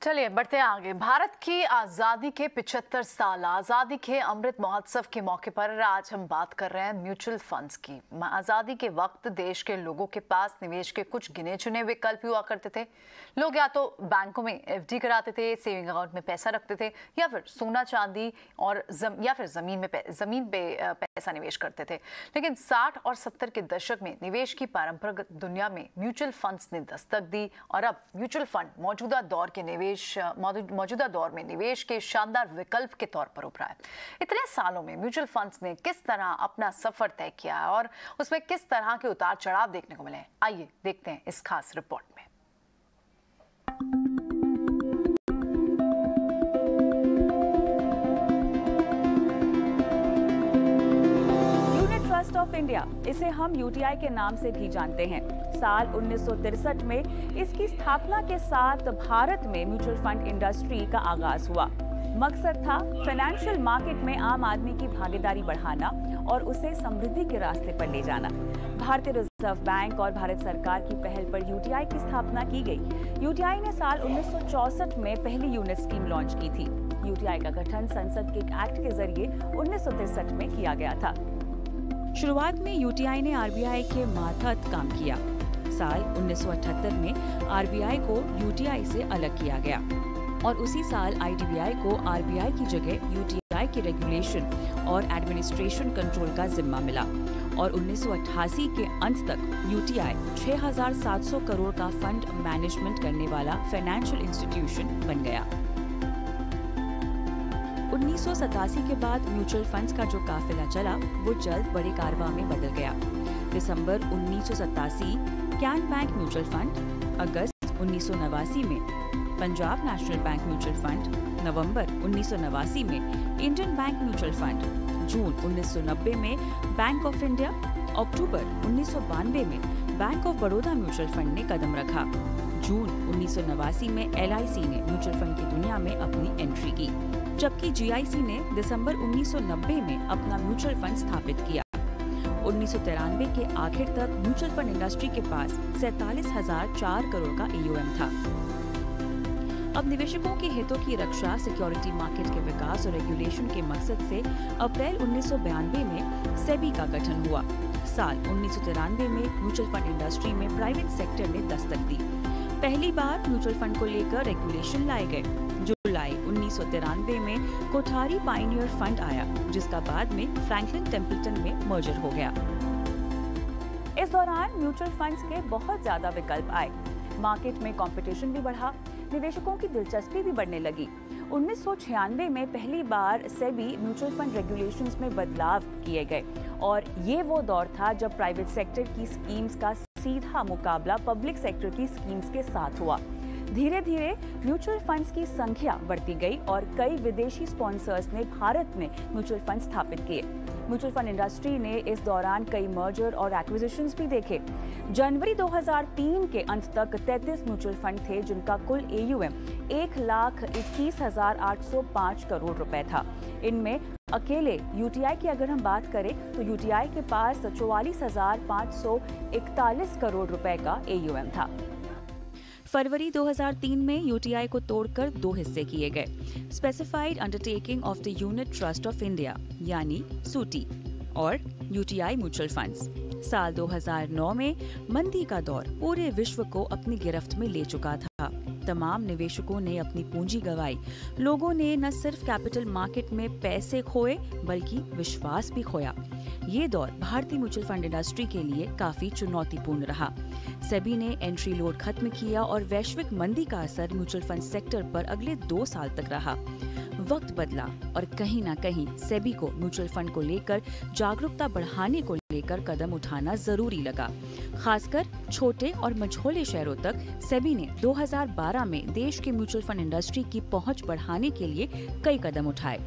चलिए बढ़ते हैं आगे। भारत की आज़ादी के 75 साल आज़ादी के अमृत महोत्सव के मौके पर आज हम बात कर रहे हैं म्यूचुअल फंड्स की। आज़ादी के वक्त देश के लोगों के पास निवेश के कुछ गिने चुने विकल्प हुआ करते थे। लोग या तो बैंकों में एफडी कराते थे, सेविंग अकाउंट में पैसा रखते थे, या फिर सोना चांदी और या फिर ज़मीन पे पैसा निवेश करते थे। लेकिन 60 और 70 के दशक में निवेश की पारंपरिक दुनिया में म्यूचुअल फंड्स ने दस्तक दी और अब म्यूचुअल फंड मौजूदा दौर में निवेश के शानदार विकल्प के तौर पर उभरा है। इतने सालों में म्यूचुअल फंड्स ने किस तरह अपना सफर तय किया है और उसमें किस तरह के उतार चढ़ाव देखने को मिले हैं, आइए देखते हैं इस खास रिपोर्ट में। यूनिट ट्रस्ट ऑफ इंडिया, इसे हम यूटीआई के नाम से भी जानते हैं। साल 1963 में इसकी स्थापना के साथ भारत में म्यूचुअल फंड इंडस्ट्री का आगाज हुआ। मकसद था फाइनेंशियल मार्केट में आम आदमी की भागीदारी बढ़ाना और उसे समृद्धि के रास्ते पर ले जाना। भारतीय रिजर्व बैंक और भारत सरकार की पहल पर यूटीआई की स्थापना की गई। यूटीआई ने साल 1964 में पहली यूनिट स्कीम लॉन्च की थी। यूटीआई का गठन संसद के एक एक्ट के जरिए 1963 में किया गया था। शुरुआत में यूटीआई ने आरबीआई के मातहत काम किया। साल 1978 में आरबीआई को यूटीआई से अलग किया गया और उसी साल आईडीबीआई को आरबीआई की जगह यूटीआई के रेगुलेशन और एडमिनिस्ट्रेशन कंट्रोल का जिम्मा मिला और 1988 के अंत तक यूटीआई 6,700 करोड़ का फंड मैनेजमेंट करने वाला फाइनेंशियल इंस्टीट्यूशन बन गया। 1987 के बाद म्यूचुअल फंड्स का जो काफिला चला वो जल्द बड़े कारवां में बदल गया। दिसंबर 1987 कैन बैंक म्यूचुअल फंड, अगस्त 1989 में Punjab national bank mutual fund, नवंबर 1989 में इंडियन बैंक म्यूचुअल फंड, जून 1990 में बैंक ऑफ इंडिया, अक्टूबर 1992 में bank of Baroda mutual fund ने कदम रखा। जून 1989 में एलआईसी ने म्यूचुअल फंड की दुनिया में अपनी एंट्री की, जबकि जीआईसी ने दिसंबर 1990 में अपना म्यूचुअल फंड स्थापित किया। 1993 के आखिर तक म्यूचुअल फंड इंडस्ट्री के पास 47,004 करोड़ का एयूएम था। अब निवेशकों के हितों की रक्षा, सिक्योरिटी मार्केट के विकास और रेगुलेशन के मकसद से अप्रैल 1992 में सेबी का गठन हुआ। साल 1993 में म्यूचुअल फंड इंडस्ट्री में प्राइवेट सेक्टर ने दस्तक दी। पहली बार म्यूचुअल फंड को लेकर रेगुलेशन लाए गए। जुलाई 1993 में कोठारी पायनियर फंड आया, जिसका बाद में फ्रैंकलिन टेम्पल्टन में मर्जर हो गया। इस दौरान म्यूचुअल फंड्स के बहुत ज्यादा विकल्प आए। मार्केट में कंपटीशन भी बढ़ा, निवेशकों की दिलचस्पी भी बढ़ने लगी। 1996 में पहली बार सेबी म्यूचुअल फंड रेगुलेशंस में बदलाव किए गए और ये वो दौर था जब प्राइवेट सेक्टर की स्कीम्स का सीधा मुकाबला पब्लिक सेक्टर की स्कीम्स के साथ हुआ। धीरे धीरे म्यूचुअल फंड्स की संख्या बढ़ती गई और कई विदेशी स्पॉन्सर्स ने भारत में म्यूचुअल फंड स्थापित किए। म्यूचुअल फंड इंडस्ट्री ने इस दौरान कई मर्जर और एक्विजिशंस भी देखे। जनवरी 2003 के अंत तक 33 म्यूचुअल फंड थे, जिनका कुल एयूएम 1,21,805 करोड़ रुपए था। इनमें अकेले यूटीआई की अगर हम बात करें तो यूटीआई के पास 44,541 करोड़ रुपए का एयूएम था। फरवरी 2003 में यूटीआई को तोड़कर दो हिस्से किए गए, specified undertaking of the unit trust of India यानी सूटी और यूटीआई म्यूचुअल फंड्स। साल 2009 में मंदी का दौर पूरे विश्व को अपनी गिरफ्त में ले चुका था। तमाम निवेशकों ने अपनी पूंजी गंवाई। लोगों ने न सिर्फ कैपिटल मार्केट में पैसे खोए बल्कि विश्वास भी खोया। ये दौर भारतीय म्यूचुअल फंड इंडस्ट्री के लिए काफी चुनौतीपूर्ण रहा। सेबी ने एंट्री लोड खत्म किया और वैश्विक मंदी का असर म्यूचुअल फंड सेक्टर पर अगले 2 साल तक रहा। वक्त बदला और कहीं ना कहीं सेबी को म्यूचुअल फंड को लेकर जागरूकता बढ़ाने को लेकर कदम उठाना जरूरी लगा। खासकर छोटे और मझोले शहरों तक सेबी ने 2012 में देश के म्यूचुअल फंड इंडस्ट्री की पहुंच बढ़ाने के लिए कई कदम उठाए।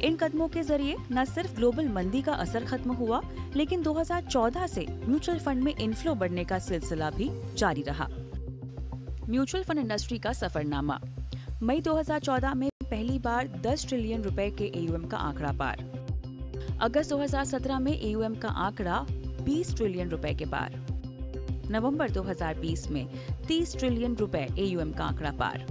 इन कदमों के जरिए न सिर्फ ग्लोबल मंदी का असर खत्म हुआ, लेकिन 2014 से म्यूचुअल फंड में इनफ्लो बढ़ने का सिलसिला भी जारी रहा। म्यूचुअल फंड इंडस्ट्री का सफरनामा। मई 2014 में पहली बार 10 ट्रिलियन रुपए के एयूएम का आंकड़ा पार। अगस्त 2017 में एयूएम का आंकड़ा 20 ट्रिलियन रुपए के पार। नवंबर 2020 में 30 ट्रिलियन रुपए एयूएम का आंकड़ा पार।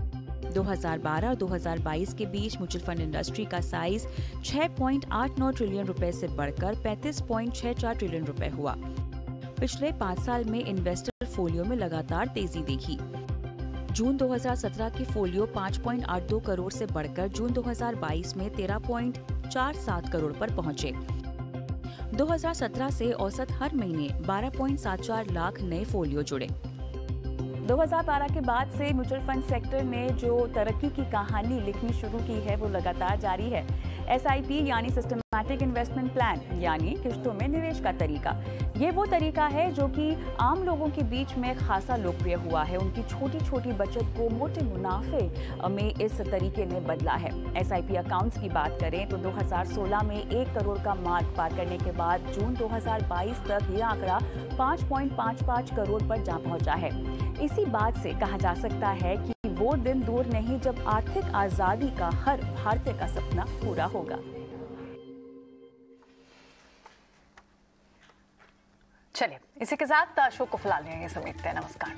2012 और 2022 के बीच म्यूचुअल फंड इंडस्ट्री का साइज 6.89 ट्रिलियन रुपए से बढ़कर 35.64 ट्रिलियन रुपए हुआ। पिछले 5 साल में इन्वेस्टर फोलियो में लगातार तेजी देखी। जून 2017 के फोलियो 5.82 करोड़ से बढ़कर जून 2022 में 13.47 करोड़ पर पहुंचे। 2017 से औसत हर महीने 12.74 लाख नए फोलियो जुड़े। 2012 के बाद से म्यूचुअल फंड सेक्टर में जो तरक्की की कहानी लिखनी शुरू की है वो लगातार जारी है। SIP यानी सिस्टमैटिक इन्वेस्टमेंट प्लान यानी किश्तों में निवेश का तरीका, ये वो तरीका है जो कि आम लोगों के बीच में खासा लोकप्रिय हुआ है। उनकी छोटी छोटी बचत को मोटे मुनाफे में इस तरीके ने बदला है। SIP अकाउंट्स की बात करें तो 2016 में 1 करोड़ का मार्क पार करने के बाद जून 2022 तक ये आंकड़ा 5.55 करोड़ पर जा पहुंचा है। इसी बात से कहा जा सकता है कि वो दिन दूर नहीं जब आर्थिक आजादी का हर भारतीय का सपना पूरा होगा। चलिए इसी के साथ शो को फिलहाल यहीं समेटते हैं। नमस्कार।